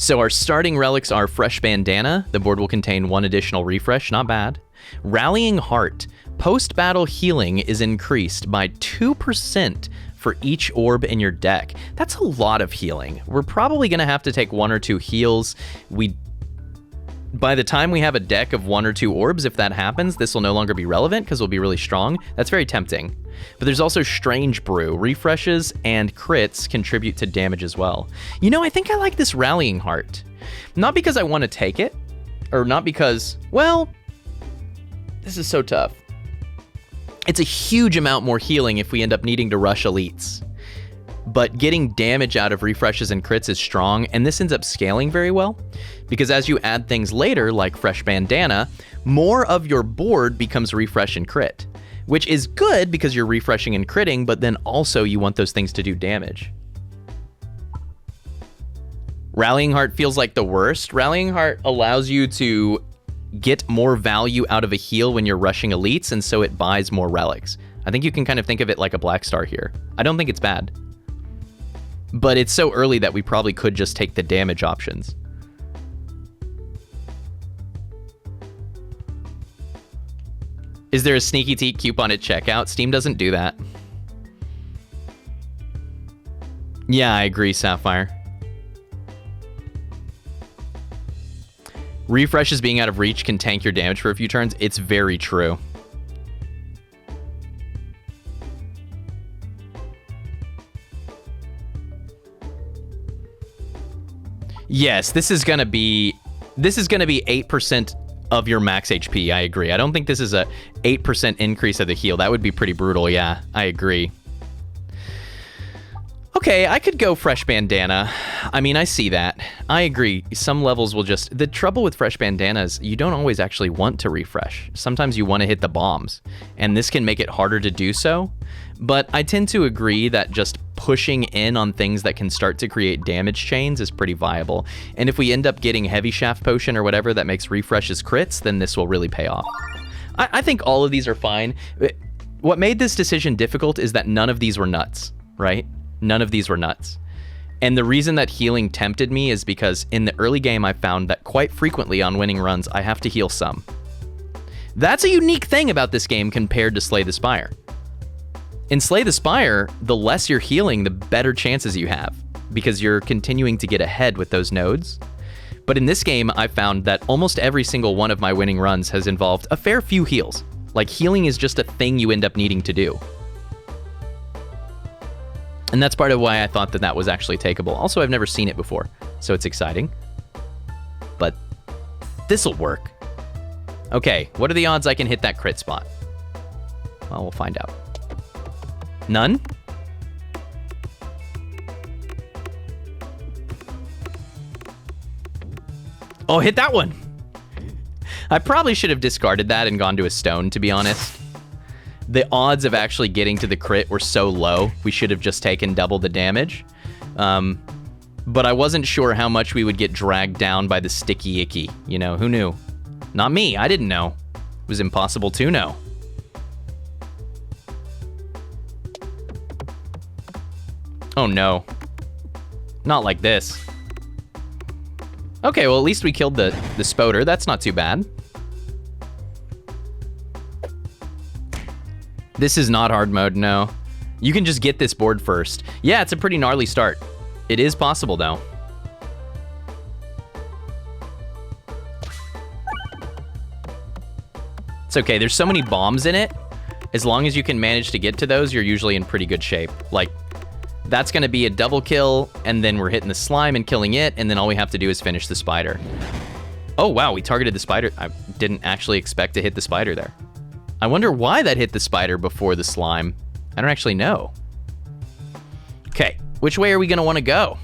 So our starting relics are Fresh Bandana. The board will contain 1 additional refresh, not bad. Rallying Heart. Post-battle healing is increased by 2% for each orb in your deck. That's a lot of healing. We're probably going to have to take 1 or 2 heals. By the time we have a deck of 1 or 2 orbs, if that happens, this will no longer be relevant because we'll be really strong. That's very tempting. But there's also Strange Brew. Refreshes and crits contribute to damage as well. You know, I think I like this Rallying Heart. Not because I want to take it, or not because, well, this is so tough. It's a huge amount more healing if we end up needing to rush elites. But getting damage out of refreshes and crits is strong, and this ends up scaling very well, because as you add things later, like Fresh Bandana, more of your board becomes refresh and crit, which is good because you're refreshing and critting, but then also you want those things to do damage. Rallying Heart feels like the worst. Rallying Heart allows you to get more value out of a heal when you're rushing elites, and so it buys more relics. I think you can kind of think of it like a Black Star here. I don't think it's bad. But it's so early that we probably could just take the damage options. Is there a Sneaky Teak coupon at checkout? Steam doesn't do that. Yeah, I agree, Sapphire. Refreshes being out of reach can tank your damage for a few turns. It's very true. Yes, this is gonna be 8% of your max HP. I agree. I don't think this is a 8% increase of the heal. That would be pretty brutal. Yeah, I agree. Okay, I could go Fresh Bandana. I mean, I see that. I agree. Some levels will just... The trouble with Fresh Bandana is you don't always actually want to refresh. Sometimes you want to hit the bombs, and this can make it harder to do so. But I tend to agree that just pushing in on things that can start to create damage chains is pretty viable. And if we end up getting Heavy Shaft Potion or whatever that makes refreshes crits, then this will really pay off. I think all of these are fine. What made this decision difficult is that none of these were nuts, right? None of these were nuts. And the reason that healing tempted me is because in the early game I found that quite frequently on winning runs I have to heal some. That's a unique thing about this game compared to Slay the Spire. In Slay the Spire, the less you're healing, the better chances you have, because you're continuing to get ahead with those nodes. But in this game, I found that almost every single one of my winning runs has involved a fair few heals. Like, healing is just a thing you end up needing to do. And that's part of why I thought that that was actually takeable. Also, I've never seen it before, so it's exciting. But this'll work. Okay, what are the odds I can hit that crit spot? Well, we'll find out. None? Oh, hit that one! I probably should have discarded that and gone to a stone, to be honest. The odds of actually getting to the crit were so low, we should have just taken double the damage. But I wasn't sure how much we would get dragged down by the sticky icky. You know, who knew? Not me, I didn't know. It was impossible to know. Oh no. Not like this. Okay, well at least we killed the spoder. That's not too bad. This is not hard mode, no. You can just get this board first. Yeah, it's a pretty gnarly start. It is possible, though. It's okay, there's so many bombs in it. As long as you can manage to get to those, you're usually in pretty good shape. Like, that's gonna be a double kill, and then we're hitting the slime and killing it, and then all we have to do is finish the spider. Oh, wow, we targeted the spider. I didn't actually expect to hit the spider there. I wonder why that hit the spider before the slime. I don't actually know. Okay, which way are we gonna wanna go?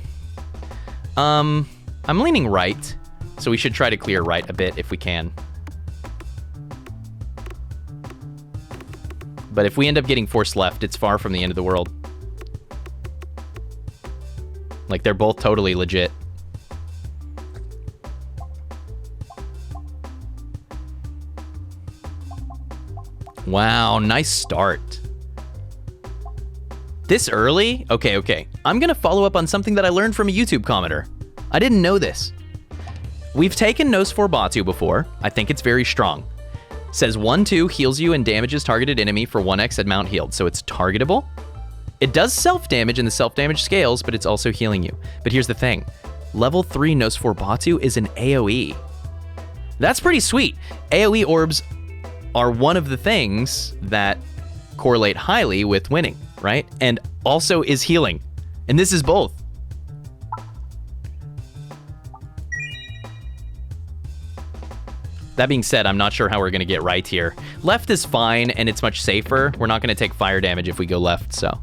I'm leaning right, so we should try to clear right a bit if we can. But if we end up getting forced left, it's far from the end of the world. Like, they're both totally legit. Wow, nice start. This early? Okay. I'm gonna follow up on something that I learned from a YouTube commenter. I didn't know this. We've taken Nosferatu before. I think it's very strong. Says 1/2 heals you and damages targeted enemy for 1x amount healed, so it's targetable. It does self-damage in the self-damage scales, but it's also healing you. But here's the thing. Level 3 Nosferatu is an AoE. That's pretty sweet. AoE orbs are one of the things that correlate highly with winning, right? And also is healing. And this is both. That being said, I'm not sure how we're going to get right here. Left is fine, and it's much safer. We're not going to take fire damage if we go left, so.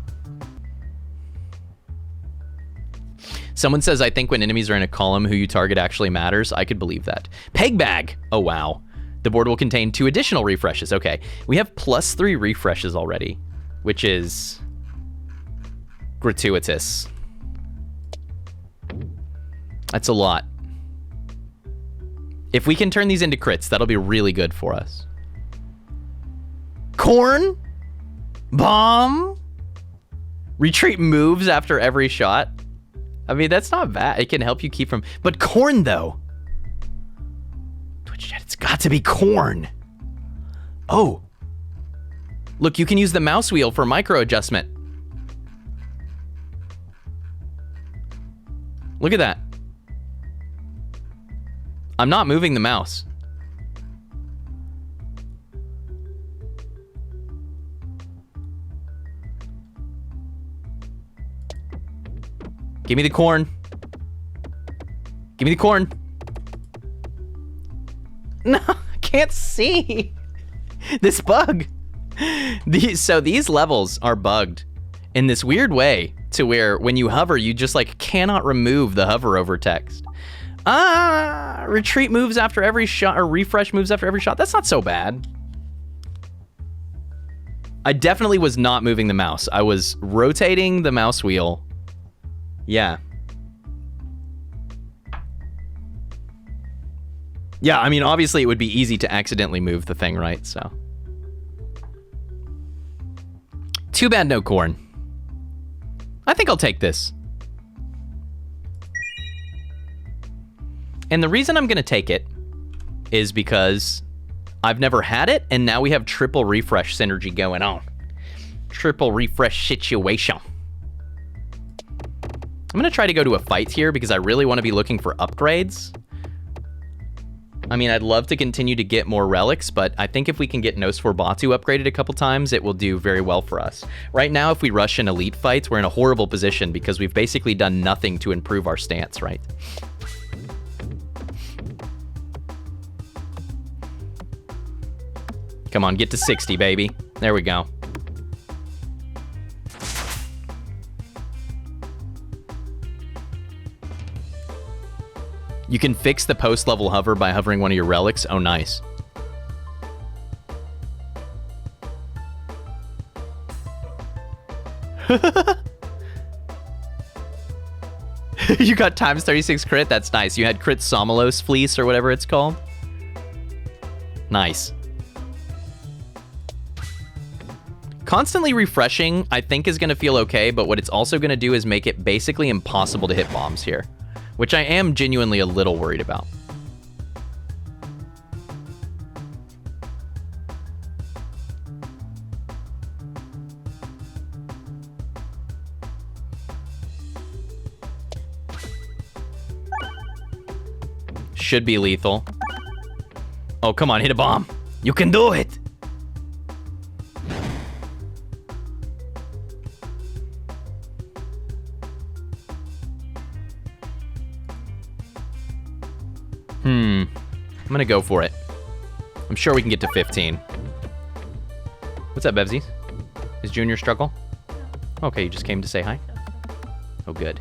Someone says, I think when enemies are in a column, who you target actually matters. I could believe that. Peg bag. Oh, wow. The board will contain 2 additional refreshes. Okay, we have +3 refreshes already, which is gratuitous. That's a lot. If we can turn these into crits, that'll be really good for us. Corn? Bomb? Retreat moves after every shot? I mean, that's not bad. It can help you keep from... But corn, though. Twitch chat, it's got to be corn. Oh. Look, you can use the mouse wheel for micro adjustment. Look at that. I'm not moving the mouse. Give me the corn. Give me the corn. No, I can't see. This bug. So these levels are bugged in this weird way to where when you hover, you just like cannot remove the hover over text. Retreat moves after every shot, or refresh moves after every shot. That's not so bad. I definitely was not moving the mouse. I was rotating the mouse wheel. Yeah. Yeah, I mean, obviously it would be easy to accidentally move the thing, right? So. Too bad no corn. I think I'll take this. And the reason I'm going to take it is because I've never had it, and now we have triple refresh synergy going on. Triple refresh situation. I'm going to try to go to a fight here because I really want to be looking for upgrades. I mean, I'd love to continue to get more relics, but I think if we can get Nosferatu upgraded a couple times, it will do very well for us. Right now, if we rush an elite fight, we're in a horrible position because we've basically done nothing to improve our stance, right? Come on, get to 60, baby. There we go. You can fix the post-level hover by hovering one of your relics. Oh, nice. You got times 36 crit? That's nice. You had crit Somalos Fleece or whatever it's called. Nice. Constantly refreshing, I think, is going to feel okay, but what it's also going to do is make it basically impossible to hit bombs here, which I am genuinely a little worried about. Should be lethal. Oh, come on, hit a bomb. You can do it. I'm gonna go for it. I'm sure we can get to 15. What's up, Bevsies? Is Junior struggle? Okay, you just came to say hi? Oh, good.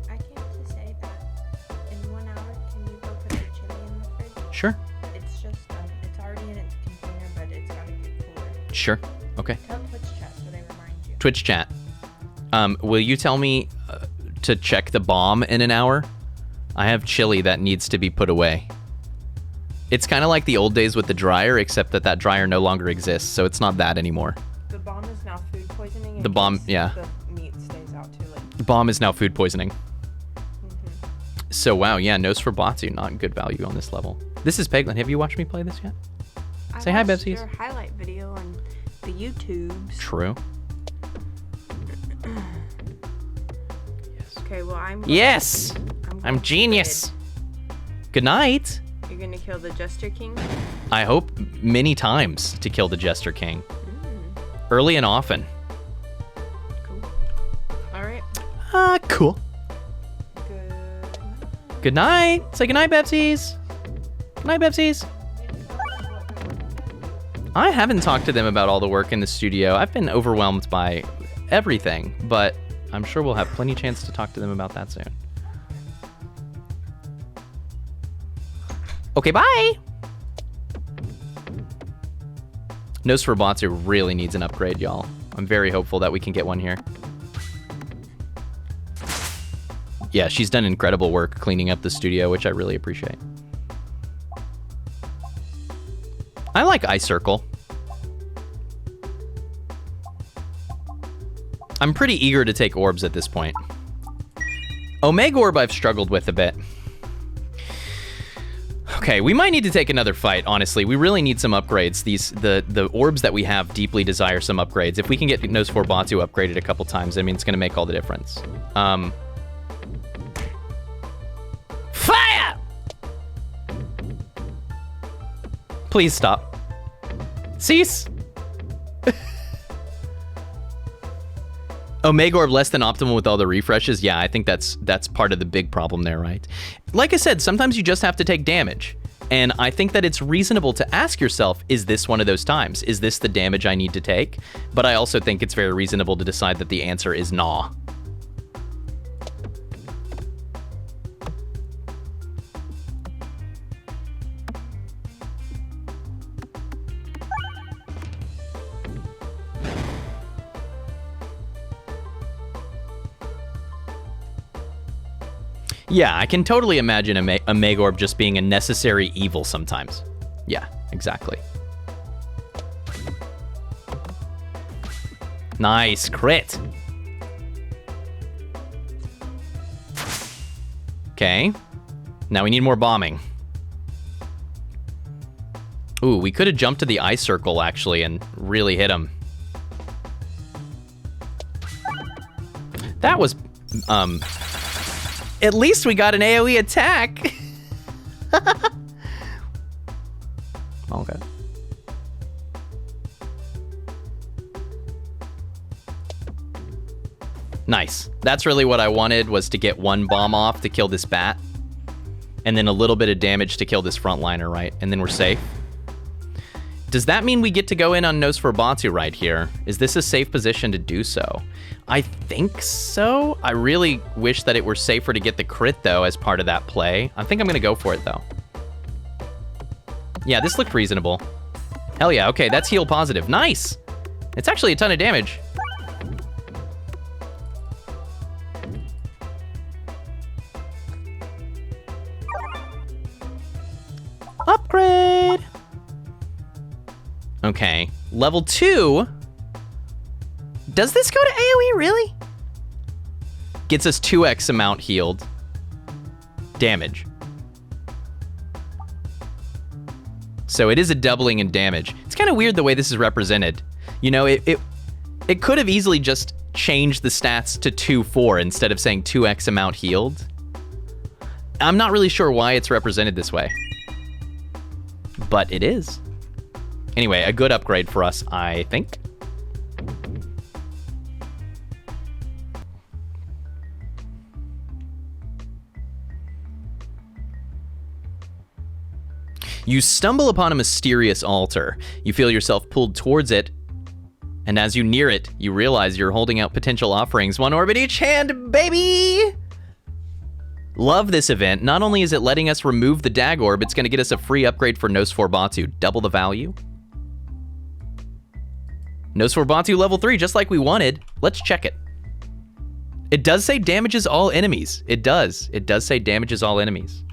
I came to say that in 1 hour, can you go put the chili in the fridge? Sure. It's just, it's already in its container, but it's gotta get cooler. Sure. Okay. Tell Twitch chat so they remind you. Twitch chat. Will you tell me to check the bomb in an hour? I have chili that needs to be put away. It's kind of like the old days with the dryer, except that dryer no longer exists, so it's not that anymore. The bomb is now food poisoning. The bomb, yeah. The meat stays out too late. The bomb is now food poisoning. So wow, yeah, Nosferatu, not good value on this level. This is Peglin. Have you watched me play this yet? Say hi, Bebsies. Your highlight video on the YouTubes. True. Okay, well Yes! I'm genius! Good night! You're gonna kill the Jester King? I hope many times to kill the Jester King. Early and often. Cool. Alright. Cool. Good night. Say good night, Bebsies. Good night, Bebsies. I haven't talked to them about all the work in the studio. I've been overwhelmed by everything, but I'm sure we'll have plenty of chance to talk to them about that soon. Okay, bye. Nosferatu really needs an upgrade, y'all. I'm very hopeful that we can get one here. Yeah, she's done incredible work cleaning up the studio, which I really appreciate. I like Ice Circle. I'm pretty eager to take orbs at this point. Omega Orb I've struggled with a bit. Okay, we might need to take another fight, honestly. We really need some upgrades. The orbs that we have deeply desire some upgrades. If we can get Nosferatu upgraded a couple times, I mean, it's going to make all the difference. Fire! Please stop. Cease! Omega Orb less than optimal with all the refreshes? Yeah, I think that's part of the big problem there, right? Like I said, sometimes you just have to take damage. And I think that it's reasonable to ask yourself, is this one of those times? Is this the damage I need to take? But I also think it's very reasonable to decide that the answer is nah. Yeah, I can totally imagine a Mega Orb just being a necessary evil sometimes. Yeah, exactly. Nice, crit. Okay, now we need more bombing. Ooh, we could have jumped to the Ice Circle, actually, and really hit him. That was, at least we got an AoE attack. Okay. Nice. That's really what I wanted, was to get one bomb off to kill this bat. And then a little bit of damage to kill this frontliner, right? And then we're safe. Does that mean we get to go in on Nosferatu right here? Is this a safe position to do so? I think so. I really wish that it were safer to get the crit, though, as part of that play. I think I'm going to go for it, though. Yeah, this looked reasonable. Hell yeah. Okay, that's heal positive. Nice. It's actually a ton of damage. Upgrade. Okay, level 2. Does this go to AoE, really? Gets us 2x amount healed. Damage. So it is a doubling in damage. It's kind of weird the way this is represented. You know, it could have easily just changed the stats to 2-4 instead of saying 2x amount healed. I'm not really sure why it's represented this way. But it is. Anyway, a good upgrade for us, I think. You stumble upon a mysterious altar. You feel yourself pulled towards it, and as you near it, you realize you're holding out potential offerings, one orb in each hand, baby! Love this event. Not only is it letting us remove the Dag Orb, it's going to get us a free upgrade for Nosferatu. Double the value. Nosferatu level 3, just like we wanted. Let's check it. It does say damages all enemies. It does. It does say damages all enemies.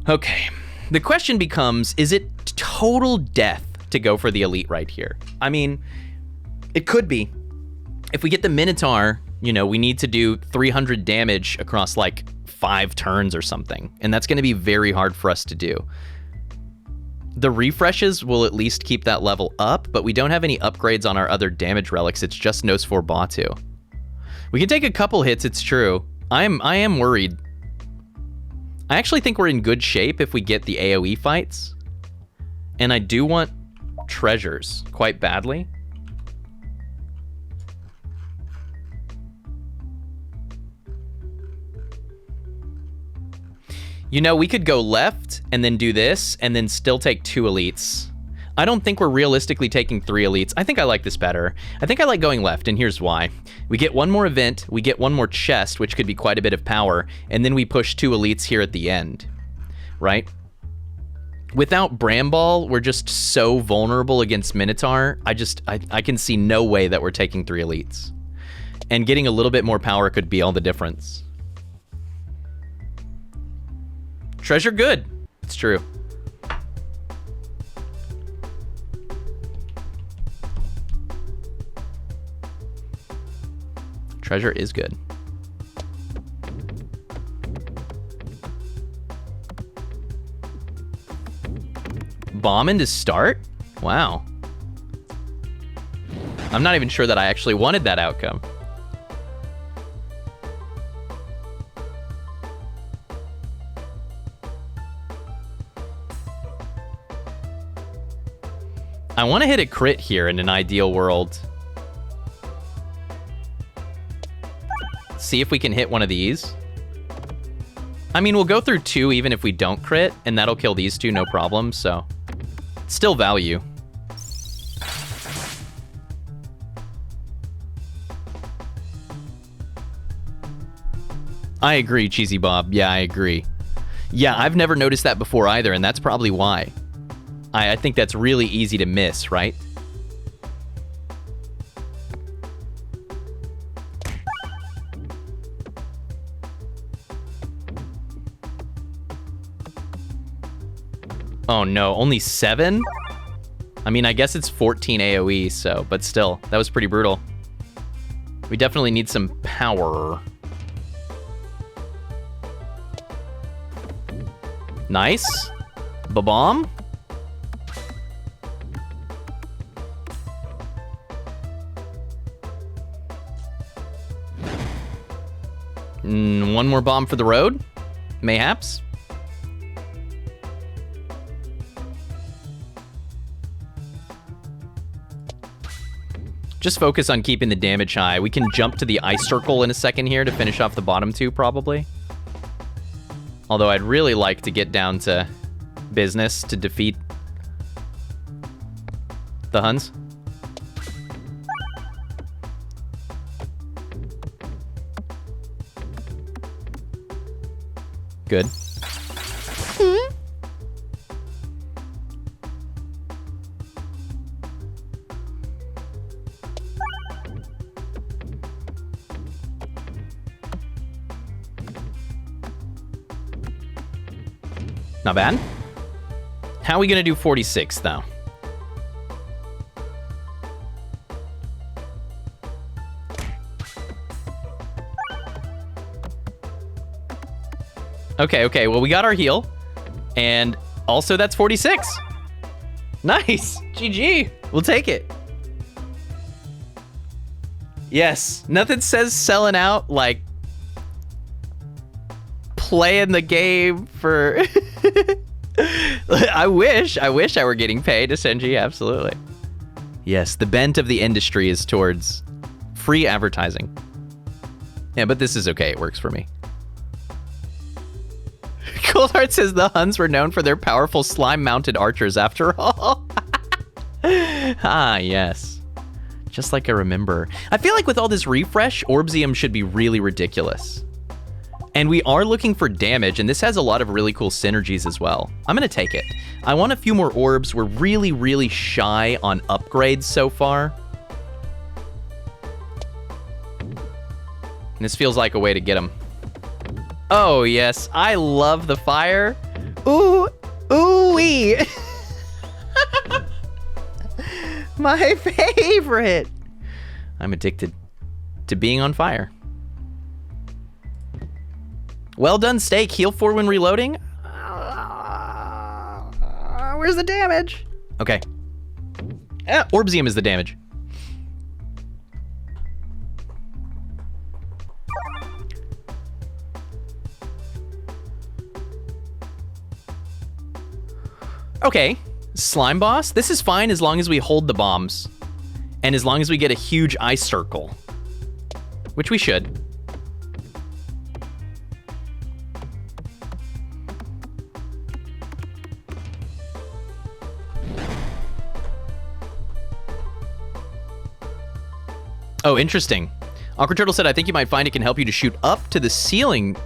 Okay. The question becomes, is it total death to go for the elite right here? I mean, it could be. If we get the Minotaur, you know, we need to do 300 damage across like 5 turns or something. And that's going to be very hard for us to do. The refreshes will at least keep that level up, but we don't have any upgrades on our other damage relics. It's just Nosfor Batu. We can take a couple hits, it's true. I am worried. I actually think we're in good shape if we get the AoE fights. And I do want treasures quite badly. You know, we could go left and then do this and then still take 2 elites. I don't think we're realistically taking 3 elites. I think I like this better. I think I like going left, and here's why. We get 1 more event, we get 1 more chest, which could be quite a bit of power, and then we push 2 elites here at the end, right? Without Bramball, we're just so vulnerable against Minotaur. I can see no way that we're taking 3 elites. And getting a little bit more power could be all the difference. Treasure good. It's true. Treasure is good. Bomb into start? Wow. I'm not even sure that I actually wanted that outcome. I want to hit a crit here in an ideal world. See if we can hit one of these. I mean, we'll go through 2 even if we don't crit, and that'll kill these 2, no problem, so... Still value. I agree, Cheesy Bob. Yeah, I agree. Yeah, I've never noticed that before either, and that's probably why. I think that's really easy to miss, right? Oh no, only 7? I mean, I guess it's 14 AoE, so, but still, that was pretty brutal. We definitely need some power. Nice. Ba-bomb. One more bomb for the road, mayhaps. Just focus on keeping the damage high. We can jump to the ice circle in a second here to finish off the bottom 2, probably. Although I'd really like to get down to business to defeat the Huns. Good. Not bad. How are we gonna do 46 though? Okay, well, we got our heal. And also that's 46. Nice, GG, we'll take it. Yes, nothing says selling out like playing the game for... I wish I were getting paid to Senji, absolutely. Yes, the bent of the industry is towards free advertising. Yeah, but this is okay, it works for me. Coldheart says the Huns were known for their powerful slime-mounted archers after all. Ah, yes. Just like I remember. I feel like with all this refresh, Orbsium should be really ridiculous. And we are looking for damage, and this has a lot of really cool synergies as well. I'm gonna take it. I want a few more orbs. We're really, really shy on upgrades so far. And this feels like a way to get them. Oh, yes. I love the fire. Ooh. Ooh-wee. My favorite. I'm addicted to being on fire. Well done, Steak. Heal 4 when reloading. Where's the damage? Okay. Orbsium is the damage. Okay, slime boss. This is fine as long as we hold the bombs. And as long as we get a huge ice circle. Which we should. Oh, interesting. Aqua Turtle said, I think you might find it can help you to shoot up to the ceiling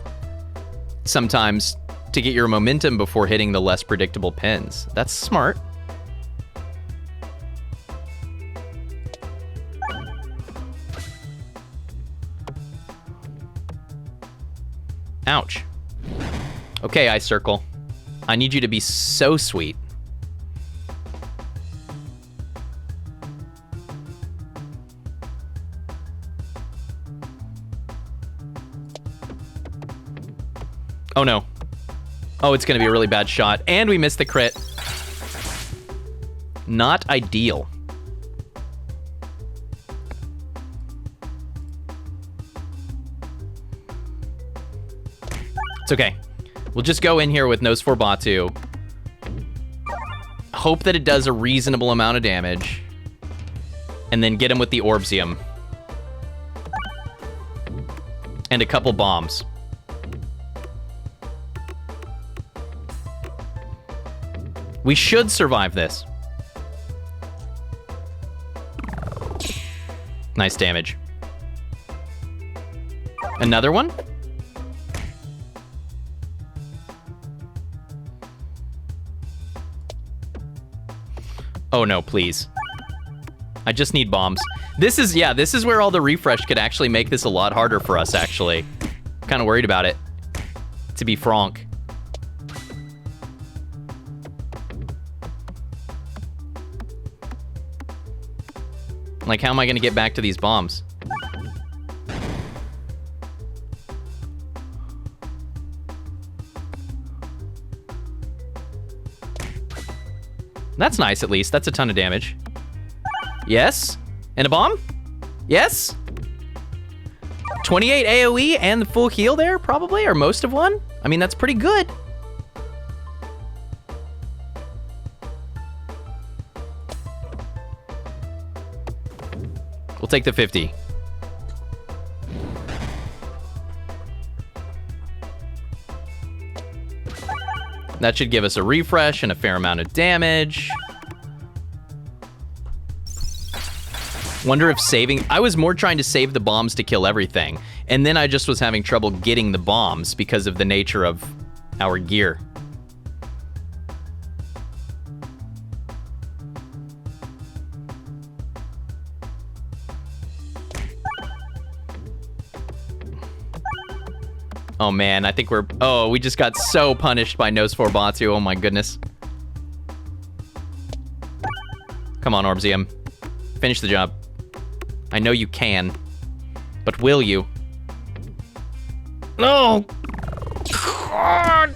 sometimes to get your momentum before hitting the less predictable pins. That's smart. Ouch. Okay, Ice Circle. I need you to be so sweet. Oh no. Oh, it's gonna be a really bad shot. And we missed the crit. Not ideal. It's okay. We'll just go in here with Nosferatu. Hope that it does a reasonable amount of damage. And then get him with the Orbsium. And a couple bombs. We should survive this. Nice damage. Another one? Oh no, please. I just need bombs. This is, yeah, this is where all the refresh could actually make this a lot harder for us, actually. I'm kind of worried about it, to be frank. Like, how am I gonna get back to these bombs? That's nice, at least. That's a ton of damage. Yes? And a bomb? Yes? 28 AoE and the full heal there, probably, or most of one? I mean, that's pretty good. We'll take the 50. That should give us a refresh and a fair amount of damage. Wonder if saving... I was more trying to save the bombs to kill everything. And then I just was having trouble getting the bombs because of the nature of our gear. Oh man, I think we're... Oh, we just got so punished by Nosferatu. Oh my goodness. Come on, Orbsium. Finish the job. I know you can. But will you? No! God!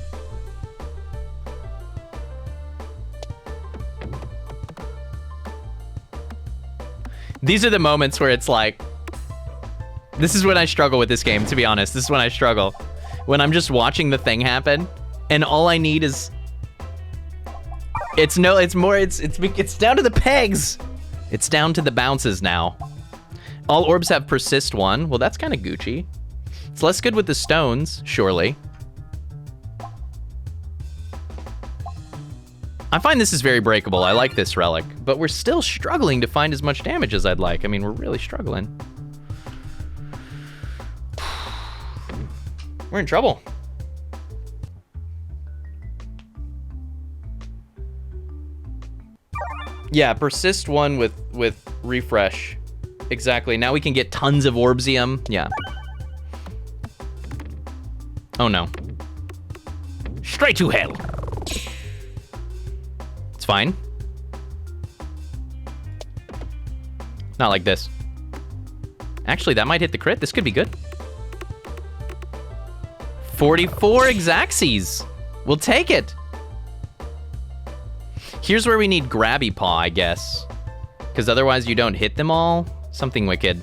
These are the moments where it's like... This is when I struggle with this game, to be honest. This is when I struggle. When I'm just watching the thing happen, and all I need is... It's down to the pegs. It's down to the bounces now. All orbs have persist 1. Well, that's kind of Gucci. It's less good with the stones, surely. I find this is very breakable. I like this relic, but we're still struggling to find as much damage as I'd like. I mean, we're really struggling. We're in trouble. Yeah, persist 1 with refresh. Exactly. Now we can get tons of Orbsium. Yeah. Oh no. Straight to hell. It's fine. Not like this. Actually, that might hit the crit. This could be good. 44 Exacxies. We'll take it. Here's where we need Grabby Paw, I guess. Because otherwise you don't hit them all. Something wicked.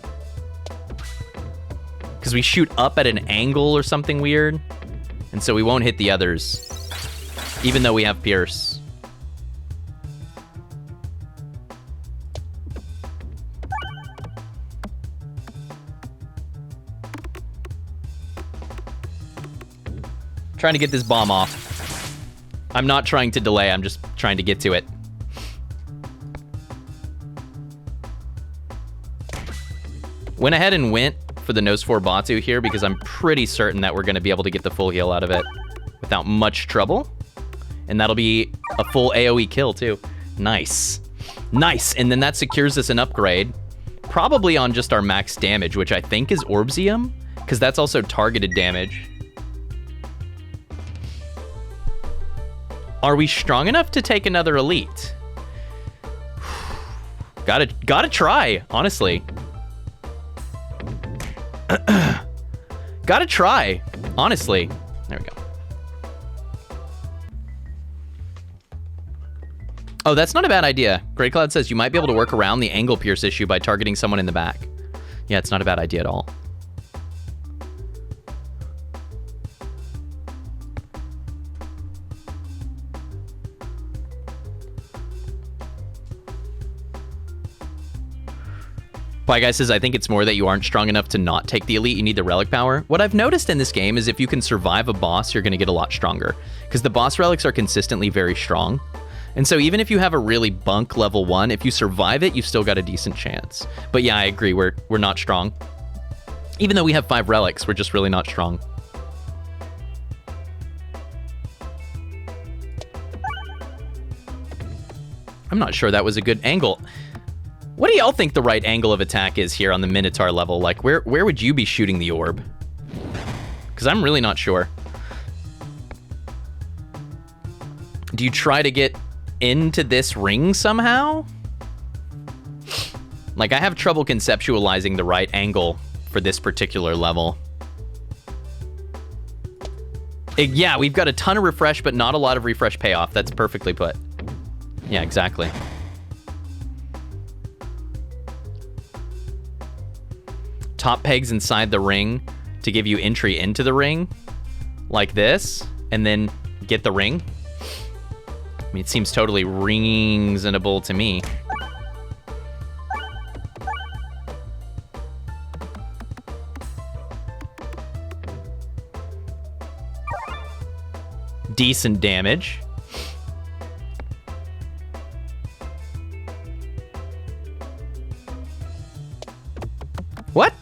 Because we shoot up at an angle or something weird. And so we won't hit the others. Even though we have Pierce. Trying to get this bomb off. I'm not trying to delay, I'm just trying to get to it. Went ahead and went for the Nose 4 Batu here because I'm pretty certain that we're going to be able to get the full heal out of it without much trouble. And that'll be a full AoE kill too. Nice. Nice, and then that secures us an upgrade. Probably on just our max damage, which I think is Orbsium, because that's also targeted damage. Are we strong enough to take another elite? Gotta try, honestly. Gotta try, honestly. There we go. Oh, that's not a bad idea. Grey Cloud says you might be able to work around the angle pierce issue by targeting someone in the back. Yeah, it's not a bad idea at all. Pie Guy says, I think it's more that you aren't strong enough to not take the elite. You need the relic power. What I've noticed in this game is if you can survive a boss, you're going to get a lot stronger. Because the boss relics are consistently very strong. And so even if you have a really bunk level 1, if you survive it, you've still got a decent chance. But yeah, I agree. We're not strong. Even though we have 5 relics, we're just really not strong. I'm not sure that was a good angle. What do y'all think the right angle of attack is here on the Minotaur level? Like, where would you be shooting the orb? Because I'm really not sure. Do you try to get into this ring somehow? Like, I have trouble conceptualizing the right angle for this particular level. Yeah, we've got a ton of refresh, but not a lot of refresh payoff. That's perfectly put. Yeah, exactly. Top pegs inside the ring to give you entry into the ring, like this, and then get the ring. I mean, it seems totally reasonable to me. Decent damage. What?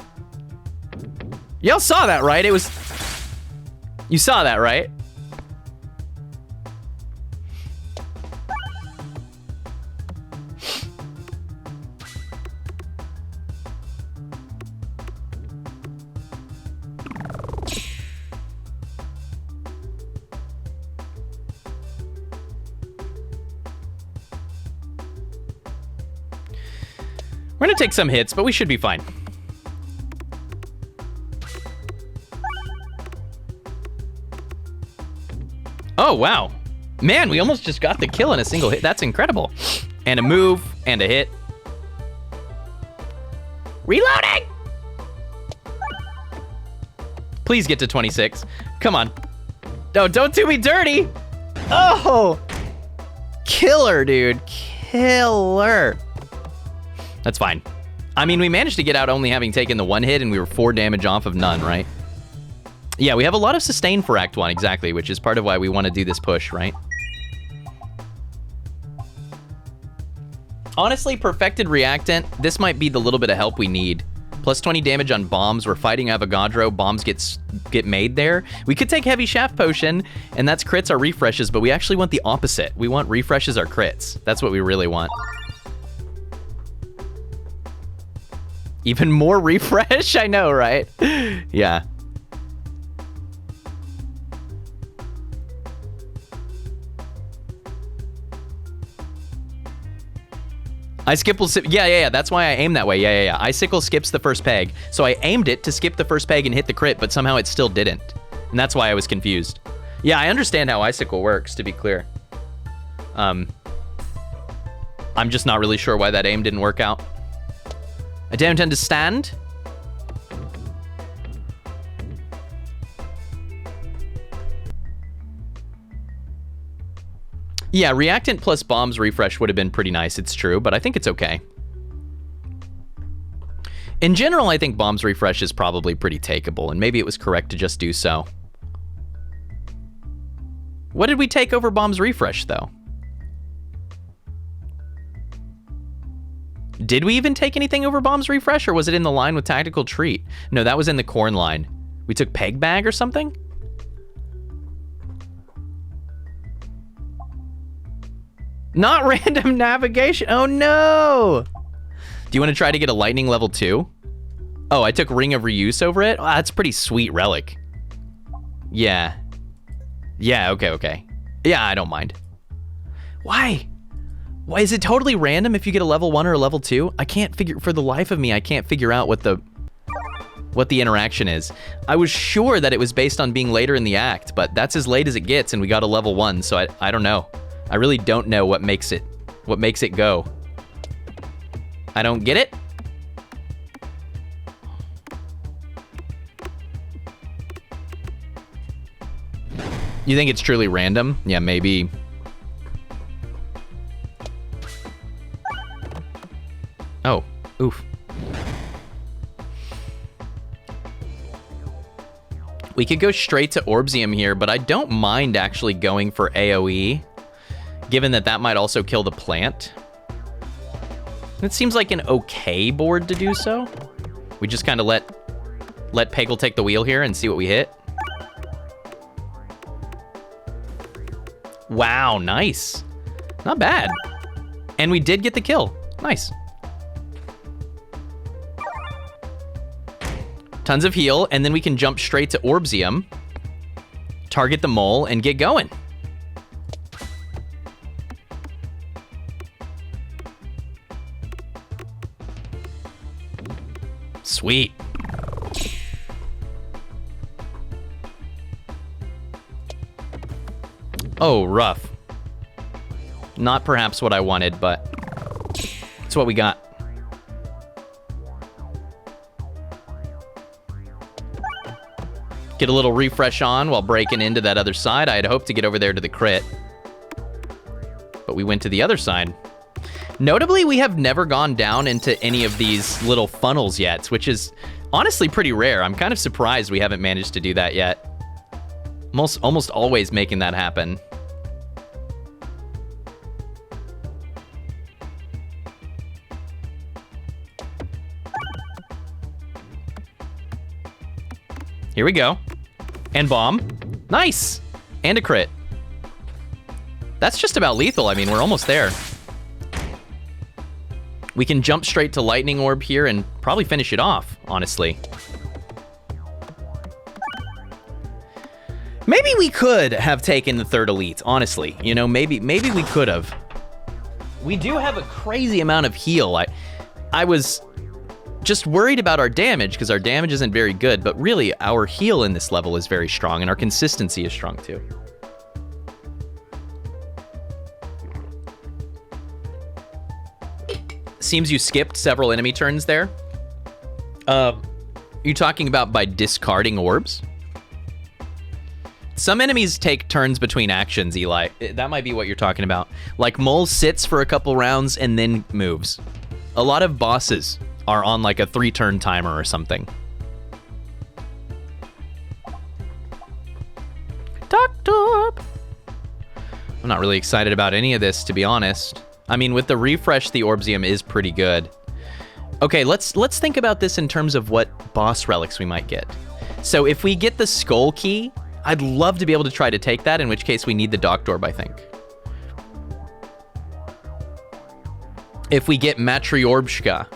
Y'all saw that, right? It was... You saw that, right? We're gonna take some hits, but we should be fine. Oh, wow. Man, we almost just got the kill in a single hit. That's incredible. And a move, and a hit. Reloading! Please get to 26. Come on. No, don't do me dirty! Oh! Killer, dude. Killer. That's fine. I mean, we managed to get out only having taken the 1 hit, and we were 4 damage off of none, right? Yeah, we have a lot of sustain for Act 1, exactly, which is part of why we want to do this push, right? Honestly, Perfected Reactant, this might be the little bit of help we need. Plus 20 damage on bombs. We're fighting Avogadro. Bombs get made there. We could take Heavy Shaft Potion, and that's crits our refreshes, but we actually want the opposite. We want refreshes our crits. That's what we really want. Even more refresh? I know, right? Yeah. Icicle, yeah. That's why I aim that way. Yeah. Icicle skips the first peg. So I aimed it to skip the first peg and hit the crit, but somehow it still didn't. And that's why I was confused. Yeah, I understand how Icicle works, to be clear. I'm just not really sure why that aim didn't work out. I don't understand. Yeah, reactant plus bombs refresh would have been pretty nice, it's true, but I think it's okay. In general, I think bombs refresh is probably pretty takeable, and maybe it was correct to just do so. What did we take over bombs refresh, though? Did we even take anything over bombs refresh, or was it in the line with tactical treat? No, that was in the corn line. We took peg bag or something? Not random navigation. Oh no! Do you want to try to get a lightning level 2? Oh, I took Ring of Reuse over it? Oh, that's a pretty sweet relic. Yeah. Yeah, okay. Yeah, I don't mind. Why? Why is it totally random if you get a level 1 or a level 2? I can't figure, for the life of me, I can't figure out what the interaction is. I was sure that it was based on being later in the act, but that's as late as it gets and we got a level 1, so I don't know. I really don't know what makes it go. I don't get it. You think it's truly random? Yeah, maybe. Oh, oof. We could go straight to Orbsium here, but I don't mind actually going for AoE, given that that might also kill the plant. It seems like an okay board to do so. We just kind of let Peggle take the wheel here and see what we hit. Wow, nice. Not bad. And we did get the kill. Nice. Tons of heal, and then we can jump straight to Orbsium, target the mole, and get going. Sweet. Oh, rough. Not perhaps what I wanted, but it's what we got. Get a little refresh on while breaking into that other side. I had hoped to get over there to the crit, but we went to the other side. Notably, we have never gone down into any of these little funnels yet, which is honestly pretty rare. I'm kind of surprised we haven't managed to do that yet. Almost always making that happen. Here we go. And bomb. Nice! And a crit. That's just about lethal. I mean, we're almost there. We can jump straight to Lightning Orb here and probably finish it off, honestly. Maybe we could have taken the third elite, honestly. You know, maybe we could have. We do have a crazy amount of heal. I was just worried about our damage, because our damage isn't very good, but really, our heal in this level is very strong, and our consistency is strong, too. Seems you skipped several enemy turns there. You're talking about by discarding orbs? Some enemies take turns between actions, Eli. That might be what you're talking about. Like, Mole sits for a couple rounds and then moves. A lot of bosses are on like a 3-turn timer or something. Doctor! I'm not really excited about any of this, to be honest. I mean, with the refresh, the Orbsium is pretty good. Okay, let's think about this in terms of what boss relics we might get. So if we get the Skull Key, I'd love to be able to try to take that, in which case we need the Doctor Orb, I think. If we get Matryorbshka,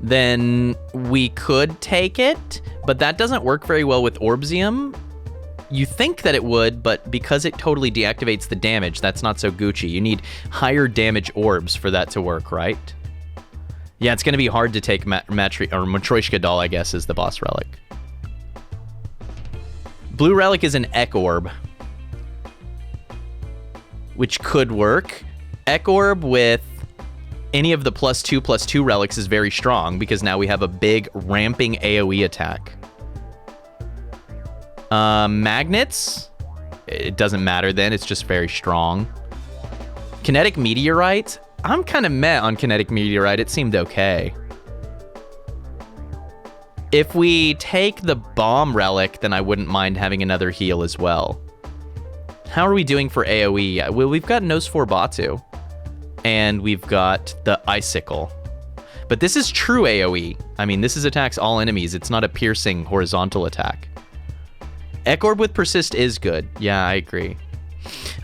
then we could take it, but that doesn't work very well with Orbsium. You think that it would, but because it totally deactivates the damage, that's not so Gucci. You need higher damage orbs for that to work, right? Yeah, it's going to be hard to take Matryoshka doll, I guess, as the boss relic. Blue relic is an Ek orb, which could work. Ek orb with any of the +2/+2 relics is very strong because now we have a big ramping AoE attack. Magnets, it doesn't matter then, it's just very strong. Kinetic meteorite, I'm kind of meh on kinetic meteorite, it seemed okay. If we take the bomb relic, then I wouldn't mind having another heal as well. How are we doing for AoE? Well, we've got Nosfor Batu, and we've got the Icicle. But this is true AoE. I mean, this is attacks all enemies. It's not a piercing horizontal attack. Ek Orb with Persist is good. Yeah, I agree.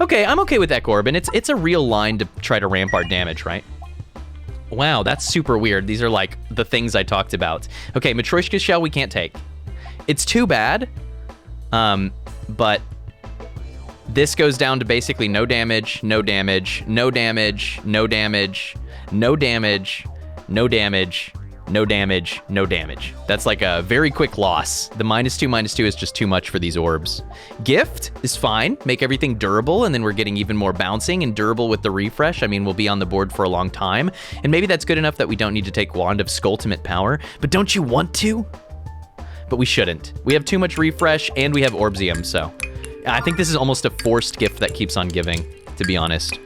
Okay, I'm okay with Ek Orb, and it's a real line to try to ramp our damage, right? Wow, that's super weird. These are like the things I talked about. Okay, Matryoshka Shell we can't take. It's too bad, but this goes down to basically no damage, no damage, no damage, no damage, no damage, no damage, no damage, no damage. That's like a very quick loss. The -2/-2 is just too much for these orbs. Gift is fine. Make everything durable, and then we're getting even more bouncing and durable with the refresh. I mean, we'll be on the board for a long time, and maybe that's good enough that we don't need to take Wand of Skulltimate power. But don't you want to? But we shouldn't. We have too much refresh, and we have Orbsium, so I think this is almost a forced gift that keeps on giving, to be honest.